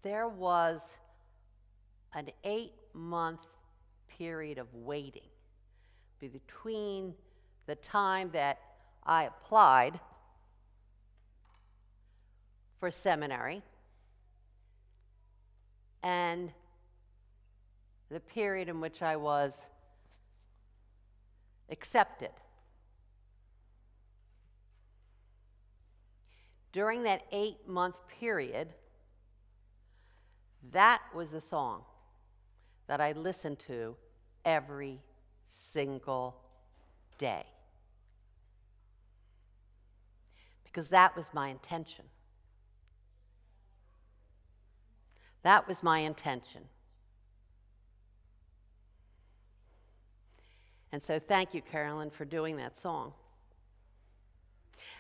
there was an 8-month period of waiting between the time that I applied for seminary and the period in which I was accepted. During that 8-month period, that was the song that I listened to every single day. Because that was my intention. That was my intention. And so thank you, Carolyn, for doing that song.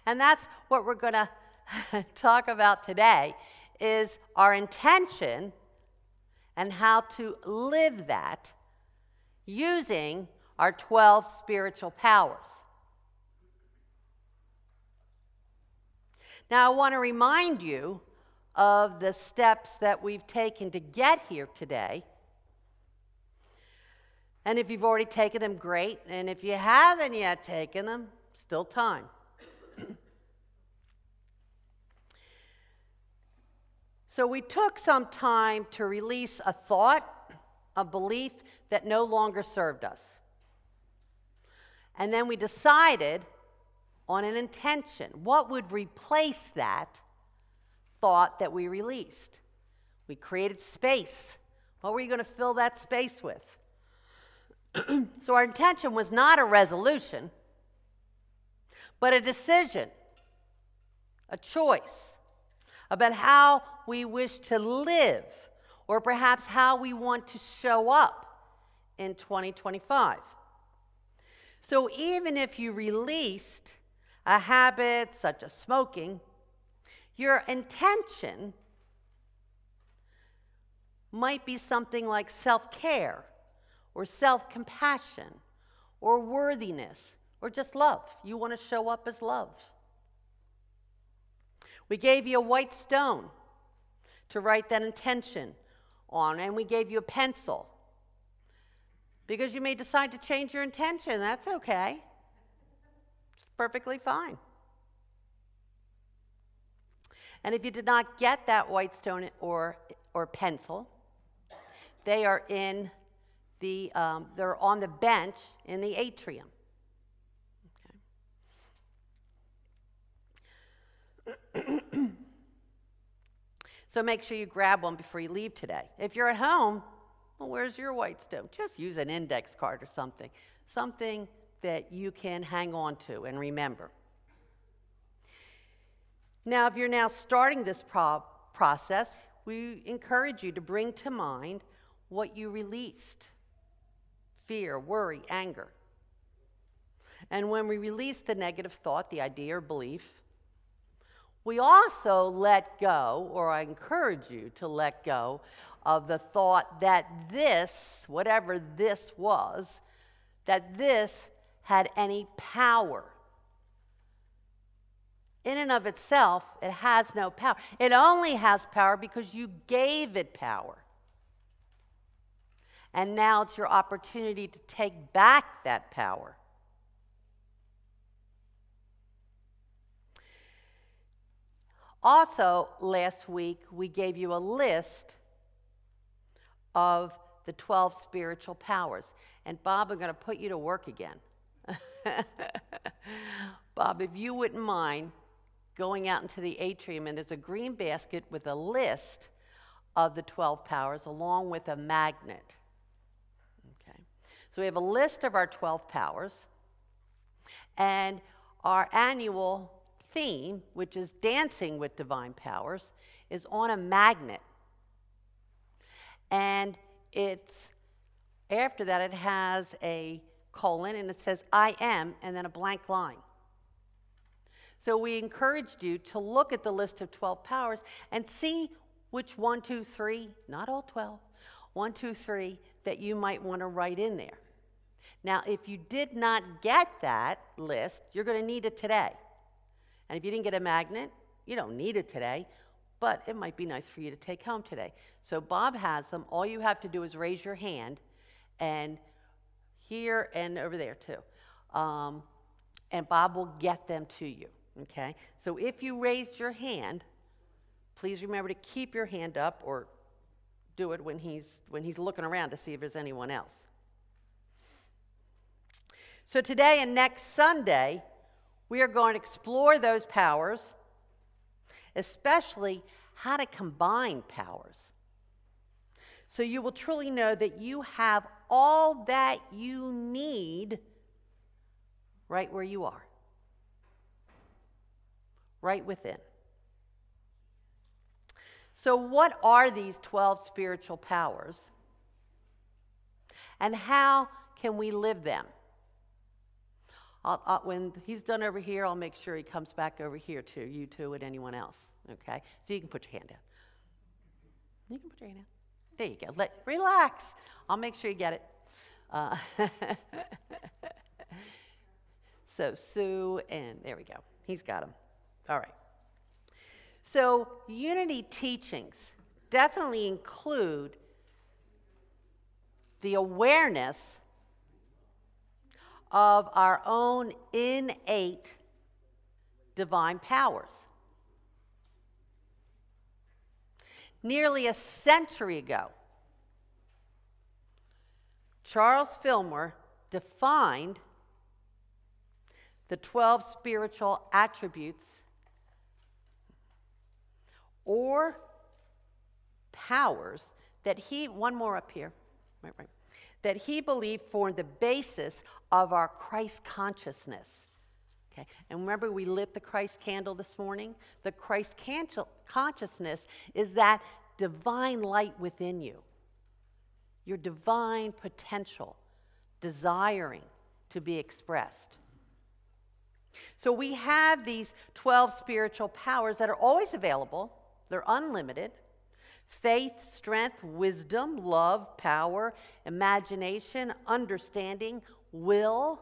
And that's what we're going to talk about today, is our intention and how to live that using our 12 spiritual powers. Now, I want to remind you of the steps that we've taken to get here today. And if you've already taken them, great. And if you haven't yet taken them, still time. So we took some time to release a thought, a belief that no longer served us. And then we decided on an intention. What would replace that thought that we released? We created space. What were you going to fill that space with? So our intention was not a resolution, but a decision, a choice about how we wish to live, or perhaps how we want to show up in 2025. So even if you released a habit such as smoking, your intention might be something like self-care, or self-compassion, or worthiness, or just love. You want to show up as love. We gave you a white stone to write that intention on, and we gave you a pencil. Because you may decide to change your intention. That's okay. It's perfectly fine. And if you did not get that white stone or pencil, they are in they're on the bench in the atrium. Okay. So make sure you grab one before you leave today. If you're at home, well, where's your white stone? Just use an index card or something that you can hang on to and remember. Now, if you're now starting this process, we encourage you to bring to mind what you released: fear, worry, anger. And when we release the negative thought, the idea or belief, we also let go, or I encourage you to let go, of the thought that this, whatever this was, that this had any power. In and of itself, it has no power. It only has power because you gave it power. And now it's your opportunity to take back that power. Also, last week, we gave you a list of the 12 spiritual powers. And Bob, I'm going to put you to work again. Bob, if you wouldn't mind going out into the atrium, and there's a green basket with a list of the 12 powers along with a magnet. Okay. So we have a list of our 12 powers, and our annual theme, which is Dancing with Divine Powers, is on a magnet. And it's, after that, it has a colon, and it says, I am, and then a blank line. So we encouraged you to look at the list of 12 powers and see which 1, 2, 3, not all 12, 1, 2, 3, that you might want to write in there. Now, if you did not get that list, you're going to need it today. And if you didn't get a magnet, you don't need it today. but it might be nice for you to take home today. So Bob has them. All you have to do is raise your hand, and here and over there too. And Bob will get them to you, okay? So if you raised your hand, please remember to keep your hand up, or do it when he's looking around to see if there's anyone else. So today and next Sunday, we are going to explore those powers, especially how to combine powers. So you will truly know that you have all that you need right where you are, right within. So what are these 12 spiritual powers, and how can we live them? When he's done over here, I'll make sure he comes back over here too, you two and anyone else, okay? So you can put your hand down. You can put your hand down. There you go. Relax. I'll make sure you get it. So Sue, and there we go. He's got them. All right. So unity teachings definitely include the awareness of our own innate divine powers. Nearly a century ago, Charles Fillmore defined the 12 spiritual attributes or powers that one more up here, right, that he believed formed the basis of our Christ consciousness. Okay, and remember we lit the Christ candle this morning? The Christ consciousness is that divine light within you, your divine potential, desiring to be expressed. So we have these 12 spiritual powers that are always available. They're unlimited. Faith, strength, wisdom, love, power, imagination, understanding, will,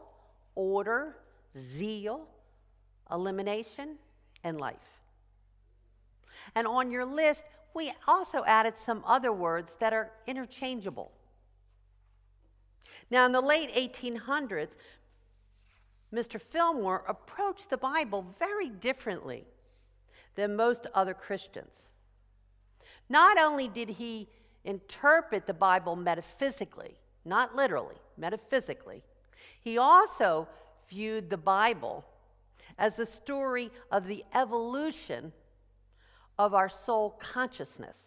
order, zeal, elimination, and life. And on your list, we also added some other words that are interchangeable. Now, in the late 1800s, Mr. Fillmore approached the Bible very differently than most other Christians. Not only did he interpret the Bible metaphysically, not literally, metaphysically, he also viewed the Bible as the story of the evolution of our soul consciousness.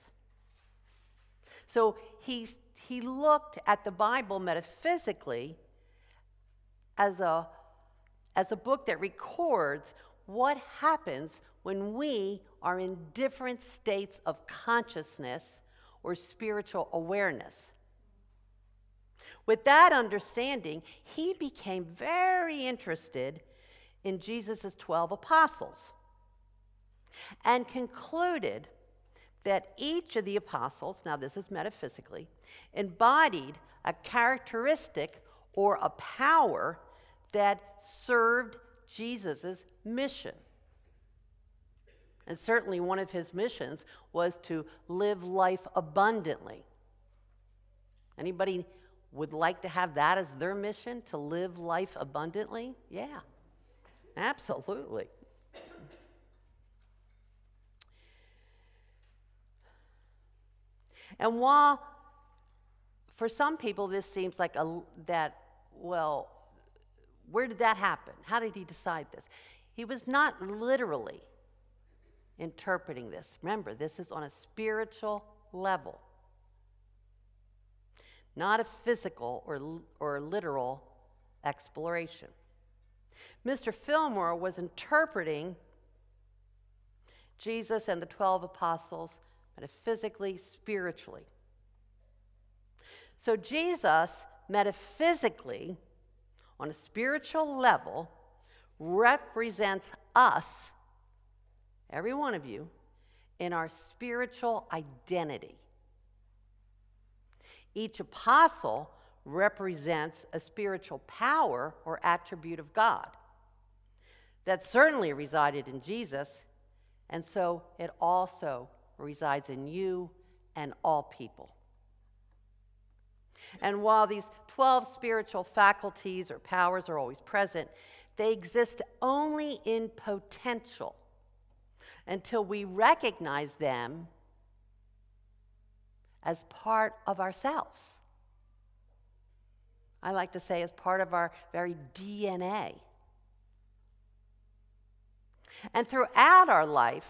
So he looked at the Bible metaphysically as a book that records what happens when we are in different states of consciousness or spiritual awareness. With that understanding, he became very interested in Jesus' 12 apostles and concluded that each of the apostles, now this is metaphysically, embodied a characteristic or a power that served Jesus' mission. And certainly one of his missions was to live life abundantly. Anybody would like to have that as their mission, to live life abundantly? Yeah, absolutely. And while for some people this seems like where did that happen? How did he decide this? He was not literally interpreting this. Remember, this is on a spiritual level, not a physical or literal exploration. Mr. Fillmore was interpreting Jesus and the 12 apostles metaphysically, spiritually. So Jesus, metaphysically, on a spiritual level, represents us, every one of you, in our spiritual identity. Each apostle represents a spiritual power or attribute of God that certainly resided in Jesus, and so it also resides in you and all people. And while these 12 spiritual faculties or powers are always present, they exist only in potential until we recognize them as part of ourselves. I like to say as part of our very DNA. And throughout our life,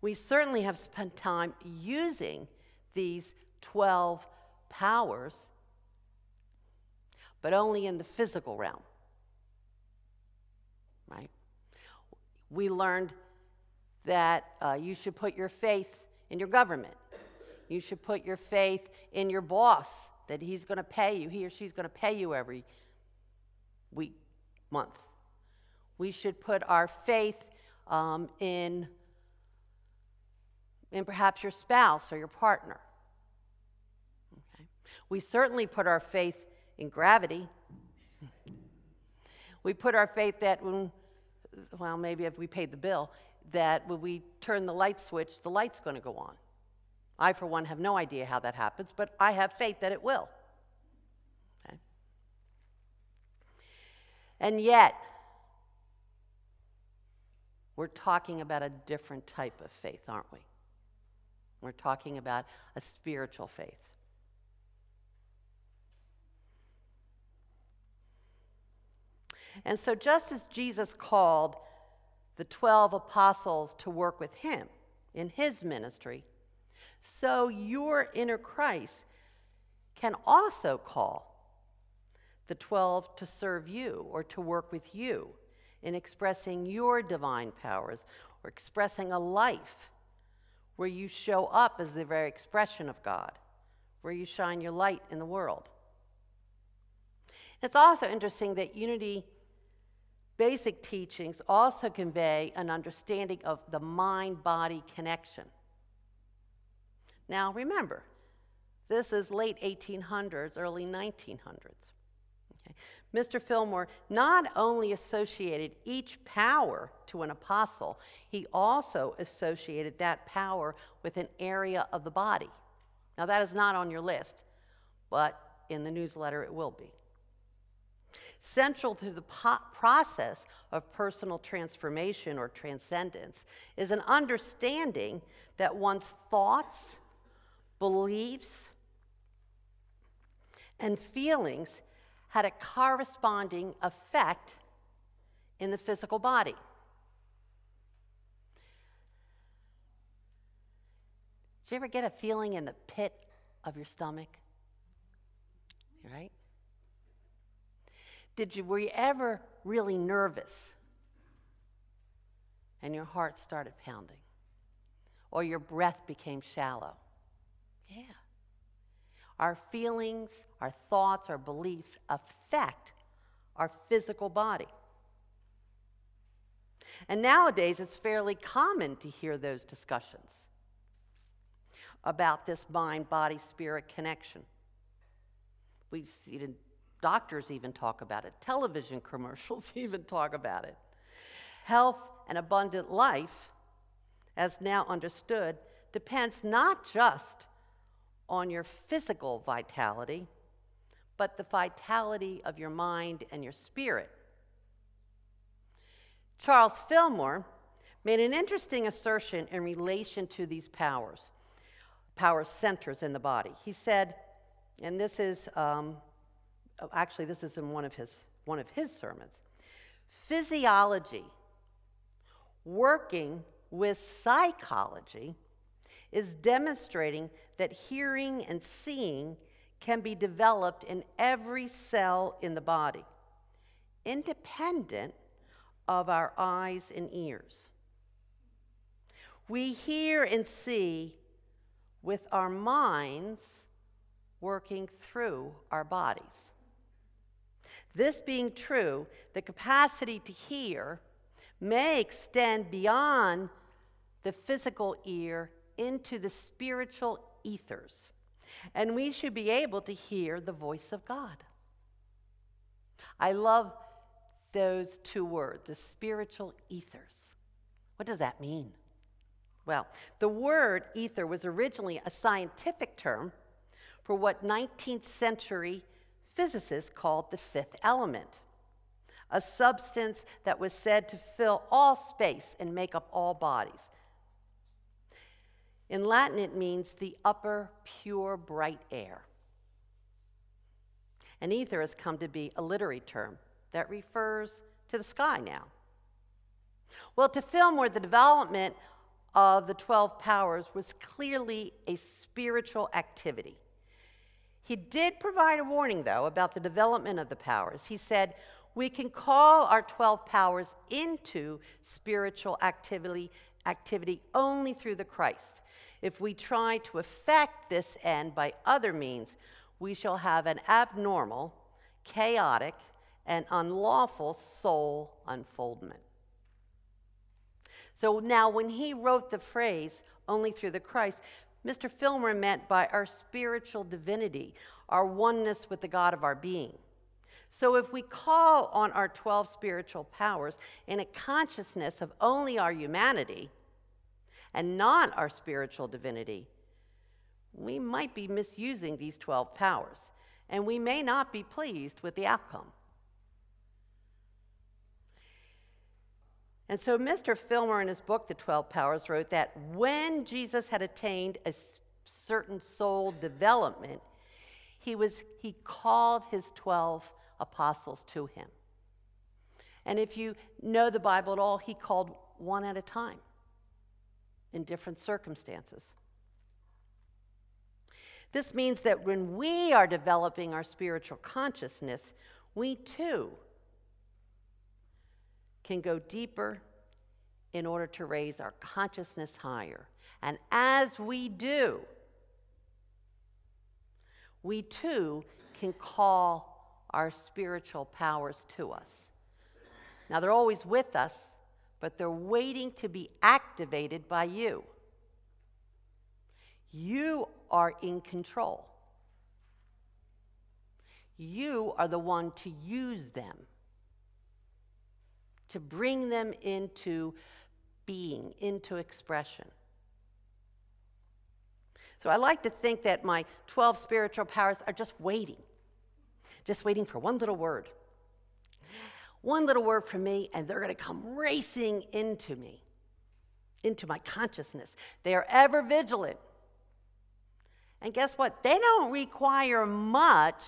we certainly have spent time using these 12 powers, but only in the physical realm, right? We learned that you should put your faith in your government. You should put your faith in your boss, that he's going to pay you, he or she's going to pay you every week, month. We should put our faith in perhaps your spouse or your partner. Okay. We certainly put our faith in gravity. We put our faith that maybe if we paid the bill, that when we turn the light switch, the light's going to go on. I, for one, have no idea how that happens, but I have faith that it will. Okay. And yet, we're talking about a different type of faith, aren't we? We're talking about a spiritual faith. And so just as Jesus called the 12 apostles to work with him in his ministry, so your inner Christ can also call the 12 to serve you or to work with you in expressing your divine powers or expressing a life where you show up as the very expression of God, where you shine your light in the world. It's also interesting that Unity basic teachings also convey an understanding of the mind-body connection. Now remember, this is late 1800s, early 1900s. Okay. Mr. Fillmore not only associated each power to an apostle, he also associated that power with an area of the body. Now that is not on your list, but in the newsletter it will be. Central to the process of personal transformation or transcendence is an understanding that one's thoughts, beliefs, and feelings had a corresponding effect in the physical body. Did you ever get a feeling in the pit of your stomach? Right? Were you ever really nervous and your heart started pounding? Or your breath became shallow? Yeah. Our feelings, our thoughts, our beliefs affect our physical body. And nowadays, it's fairly common to hear those discussions about this mind-body-spirit connection. We see it in doctors even talk about it. Television commercials even talk about it. Health and abundant life, as now understood, depends not just on your physical vitality, but the vitality of your mind and your spirit. Charles Fillmore made an interesting assertion in relation to these power centers in the body. He said, and this is this is in one of his sermons. Physiology working with psychology is demonstrating that hearing and seeing can be developed in every cell in the body, independent of our eyes and ears. We hear and see with our minds working through our bodies. This being true, the capacity to hear may extend beyond the physical ear into the spiritual ethers, and we should be able to hear the voice of God. I love those two words, the spiritual ethers. What does that mean? Well, the word ether was originally a scientific term for what 19th century physicists called the fifth element, a substance that was said to fill all space and make up all bodies. In Latin, it means the upper, pure, bright air. And ether has come to be a literary term that refers to the sky now. Well, to Fillmore, the development of the 12 powers was clearly a spiritual activity. He did provide a warning, though, about the development of the powers. He said, we can call our 12 powers into spiritual activity only through the Christ. If we try to effect this end by other means, we shall have an abnormal, chaotic, and unlawful soul unfoldment. So now when he wrote the phrase, only through the Christ, Mr. Fillmore meant by our spiritual divinity, our oneness with the God of our being. So if we call on our 12 spiritual powers in a consciousness of only our humanity and not our spiritual divinity, we might be misusing these 12 powers, and we may not be pleased with the outcome. And so Mr. Fillmore, in his book, The 12 Powers, wrote that when Jesus had attained a certain soul development, he called his 12 apostles to him. And if you know the Bible at all, he called one at a time in different circumstances. This means that when we are developing our spiritual consciousness, we too can go deeper in order to raise our consciousness higher. And as we do, we too can call our spiritual powers to us. Now, they're always with us, but they're waiting to be activated by you. You are in control. You are the one to use them, to bring them into being, into expression. So I like to think that my 12 spiritual powers are just waiting for one little word. One little word from me, and they're going to come racing into me, into my consciousness. They are ever vigilant. And guess what? They don't require much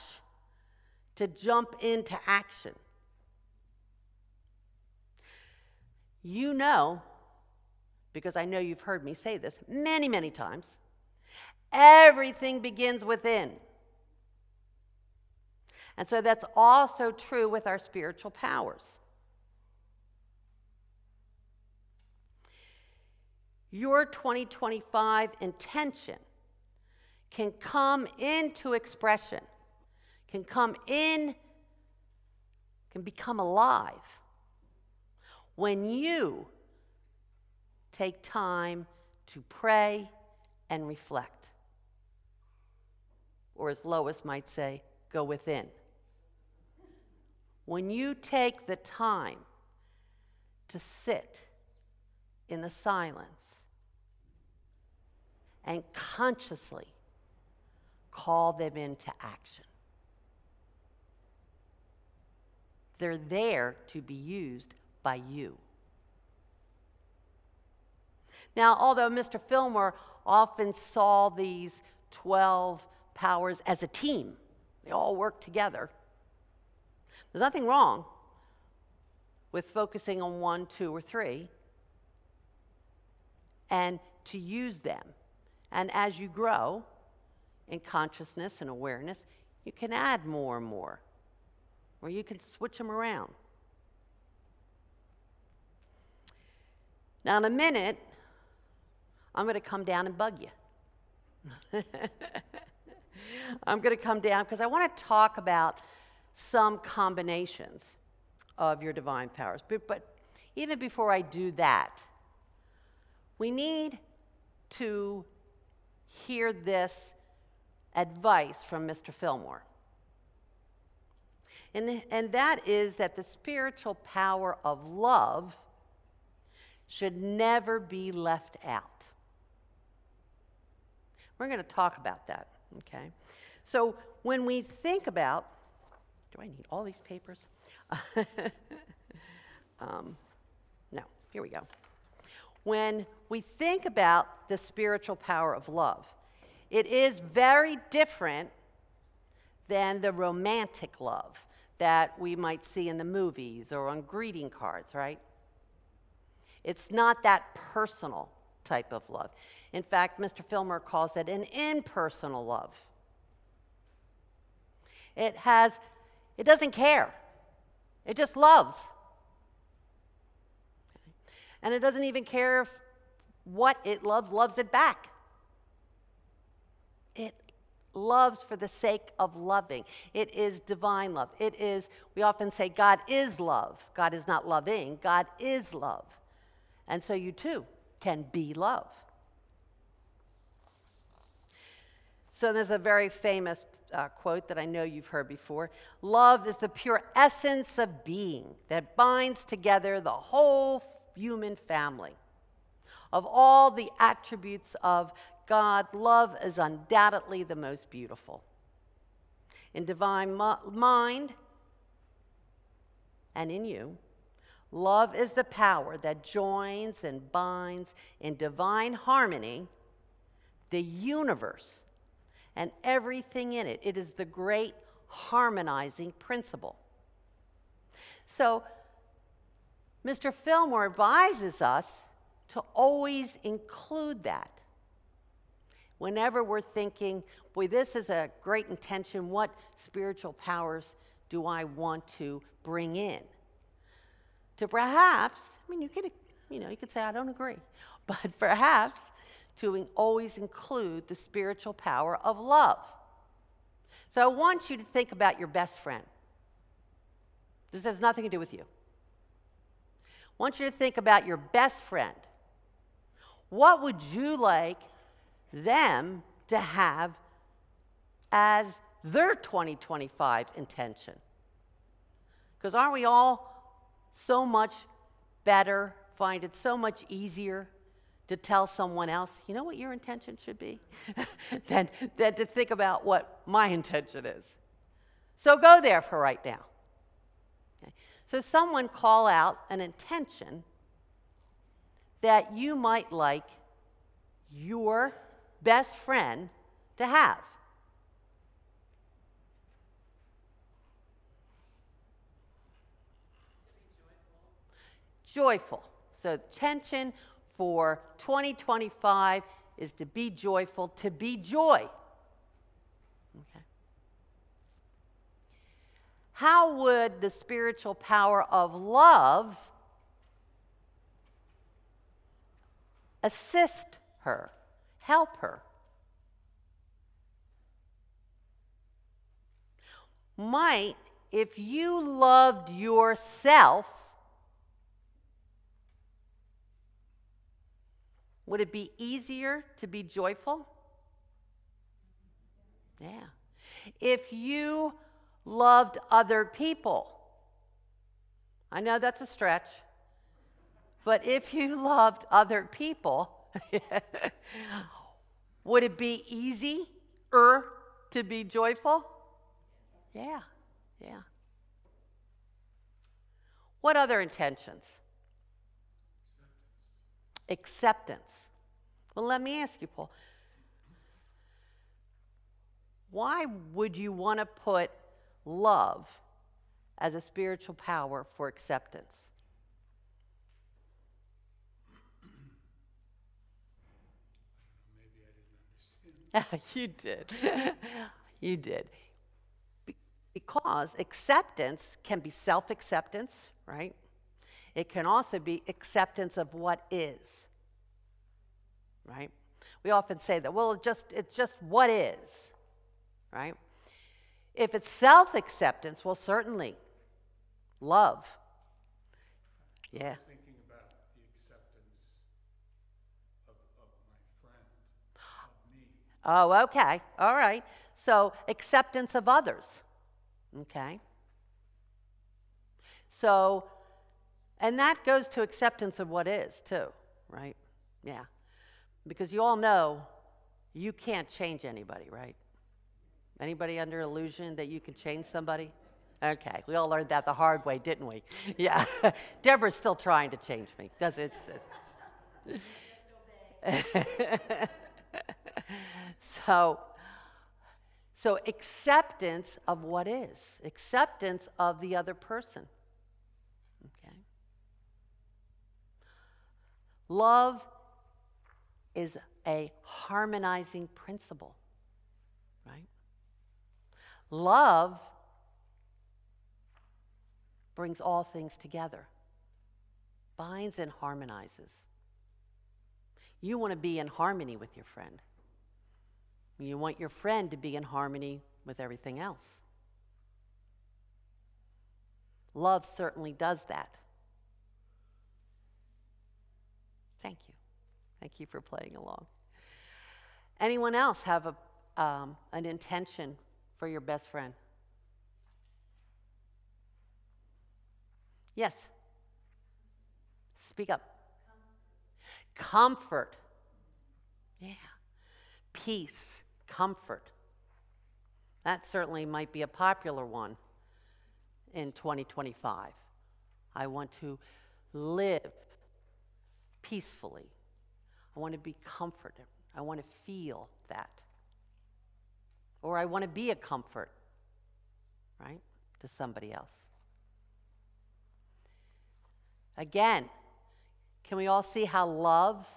to jump into action. You know, because I know you've heard me say this many, many times, everything begins within. And so that's also true with our spiritual powers. Your 2025 intention can come into expression, can become alive when you take time to pray and reflect. Or as Lois might say, go within. When you take the time to sit in the silence and consciously call them into action. They're there to be used by you. Now, although Mr. Fillmore often saw these 12 powers as a team, they all work together, there's nothing wrong with focusing on 1, 2, or 3 and to use them. And as you grow in consciousness and awareness, you can add more and more, or you can switch them around. Now, in a minute, I'm going to come down and bug you. I'm going to come down because I want to talk about some combinations of your divine powers. But even before I do that, we need to hear this advice from Mr. Fillmore. And that is that the spiritual power of love should never be left out. We're going to talk about that, okay? So when we think about, do I need all these papers? No, here we go. When we think about the spiritual power of love, it is very different than the romantic love that we might see in the movies or on greeting cards, right? It's not that personal type of love. In fact, Mr. Fillmore calls it an impersonal love. It doesn't care. It just loves. Okay. And it doesn't even care if what it loves it back. It loves for the sake of loving. It is divine love. It is, we often say God is love. God is not loving. God is love. And so you too can be love. So there's a very famous quote that I know you've heard before. Love is the pure essence of being that binds together the whole human family. Of all the attributes of God, love is undoubtedly the most beautiful. In divine mind and in you, love is the power that joins and binds in divine harmony the universe and everything in it. It is the great harmonizing principle. So, Mr. Fillmore advises us to always include that. Whenever we're thinking, boy, this is a great intention, what spiritual powers do I want to bring in? To perhaps, I mean, you could say, I don't agree, but perhaps to always include the spiritual power of love. So I want you to think about your best friend. This has nothing to do with you. I want you to think about your best friend. What would you like them to have as their 2025 intention? Because aren't we all so much better, find it so much easier to tell someone else, you know what your intention should be, than to think about what my intention is. So go there for right now. Okay. So someone call out an intention that you might like your best friend to have. Joyful. So intention for 2025 is to be joyful, to be joy. Okay. How would the spiritual power of love assist her, help her? Might, if you loved yourself, would it be easier to be joyful? Yeah. If you loved other people, I know that's a stretch, but if you loved other people, would it be easier to be joyful? Yeah, yeah. What other intentions? Acceptance. Well, let me ask you, Paul. Why would you want to put love as a spiritual power for acceptance? Maybe I didn't understand. You did. You did. Because acceptance can be self-acceptance, right? It can also be acceptance of what is, right? We often say that, well, it's just what is, right? If it's self-acceptance, well, certainly, love. Yeah. I was thinking about the acceptance of my friend, of me. Oh, okay. All right. So acceptance of others. Okay. So, and that goes to acceptance of what is, too, right? Yeah. Because you all know You can't change anybody, right? Anybody under illusion that you can change somebody? Okay, we all learned that the hard way, didn't we? Yeah. Deborah's still trying to change me. Does it? So, so acceptance of what is, acceptance of the other person. Okay. Love is a harmonizing principle, right? Love brings all things together, binds and harmonizes. You want to be in harmony with your friend. You want your friend to be in harmony with everything else. Love certainly does that. Thank you. Thank you for playing along. Anyone else have an intention for your best friend? Yes. Speak up. Comfort. Yeah. Peace. Comfort. That certainly might be a popular one in 2025. I want to live peacefully. I want to be comforted. I want to feel that. Or I want to be a comfort, right, to somebody else. Again, can we all see how love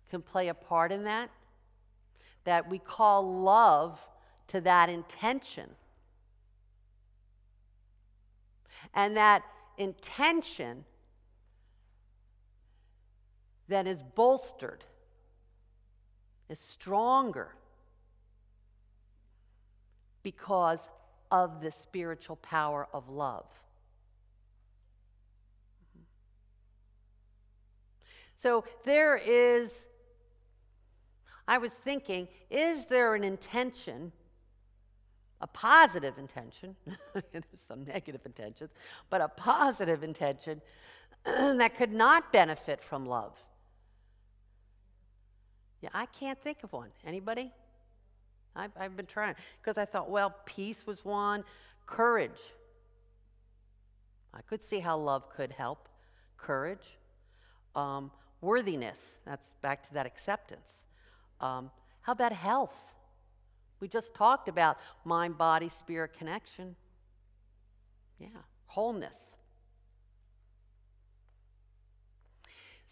can play a part in that? That we call love to that intention. And that intention then is bolstered, is stronger because of the spiritual power of love. So there is, I was thinking, is there an intention, a positive intention, there's some negative intentions, but a positive intention that could not benefit from love? Yeah, I can't think of one. Anybody? I've been trying, because I thought, well, peace was one, courage. I could see how love could help. Courage. Worthiness, that's back to that acceptance. How about health? We just talked about mind, body, spirit connection. Yeah, wholeness.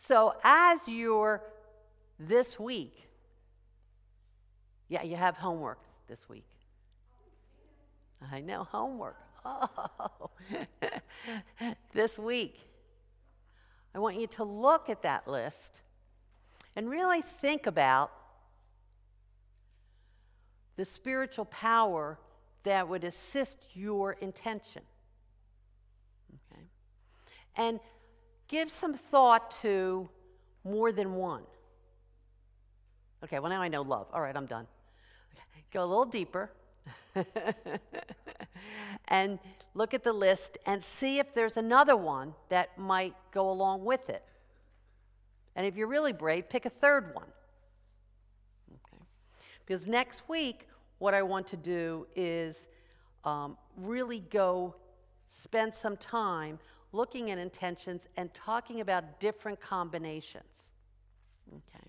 So as you're this week, yeah, you have homework this week. I know, homework. Oh, this week. I want you to look at that list and really think about the spiritual power that would assist your intention. Okay? And give some thought to more than one. Okay, well, now I know love. All right, I'm done. Go a little deeper and look at the list and see if there's another one that might go along with it. And if you're really brave, pick a third one. Okay? Because next week, what I want to do is really go spend some time looking at intentions and talking about different combinations. Okay?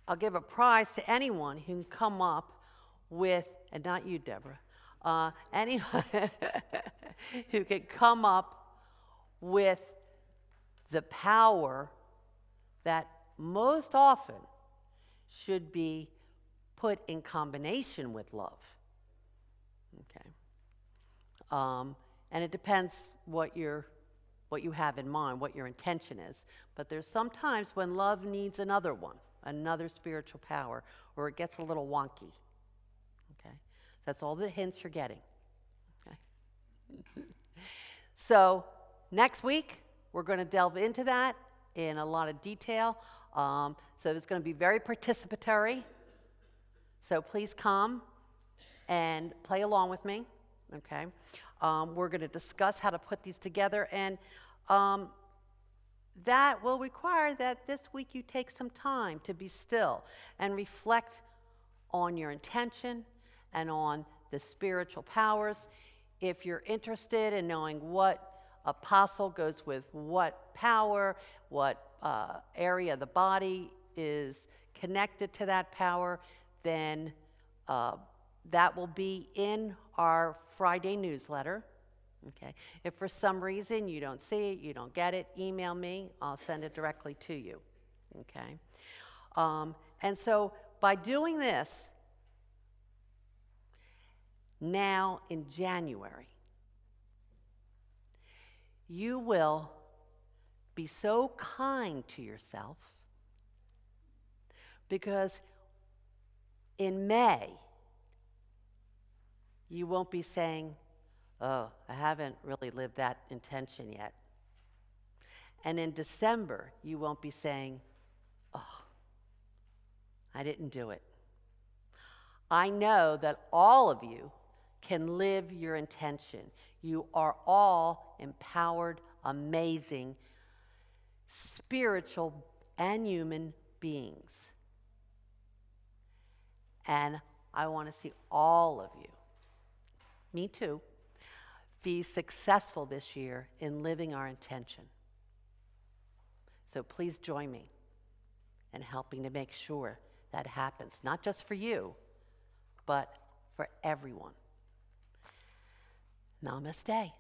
I'll give a prize to anyone who can come up with, and not you, Deborah, anyone who can come up with the power that most often should be put in combination with love. Okay. And it depends what you have in mind, what your intention is. But there's some times when love needs another one, another spiritual power, or it gets a little wonky. Okay? That's all the hints you're getting. Okay? So next week, we're going to delve into that in a lot of detail. So it's going to be very participatory. So please come and play along with me. Okay? We're going to discuss how to put these together. And that will require that this week you take some time to be still and reflect on your intention and on the spiritual powers. If you're interested in knowing what apostle goes with what power, what area of the body is connected to that power, then that will be in our Friday newsletter. Okay. If for some reason you don't see it, you don't get it, email me. I'll send it directly to you. Okay. And so by doing this, now in January, you will be so kind to yourself, because in May, you won't be saying, oh, I haven't really lived that intention yet. And in December, you won't be saying, oh, I didn't do it. I know that all of you can live your intention. You are all empowered, amazing, spiritual and human beings. And I want to see all of you, me too, be successful this year in living our intention. So please join me in helping to make sure that happens, not just for you, but for everyone. Namaste.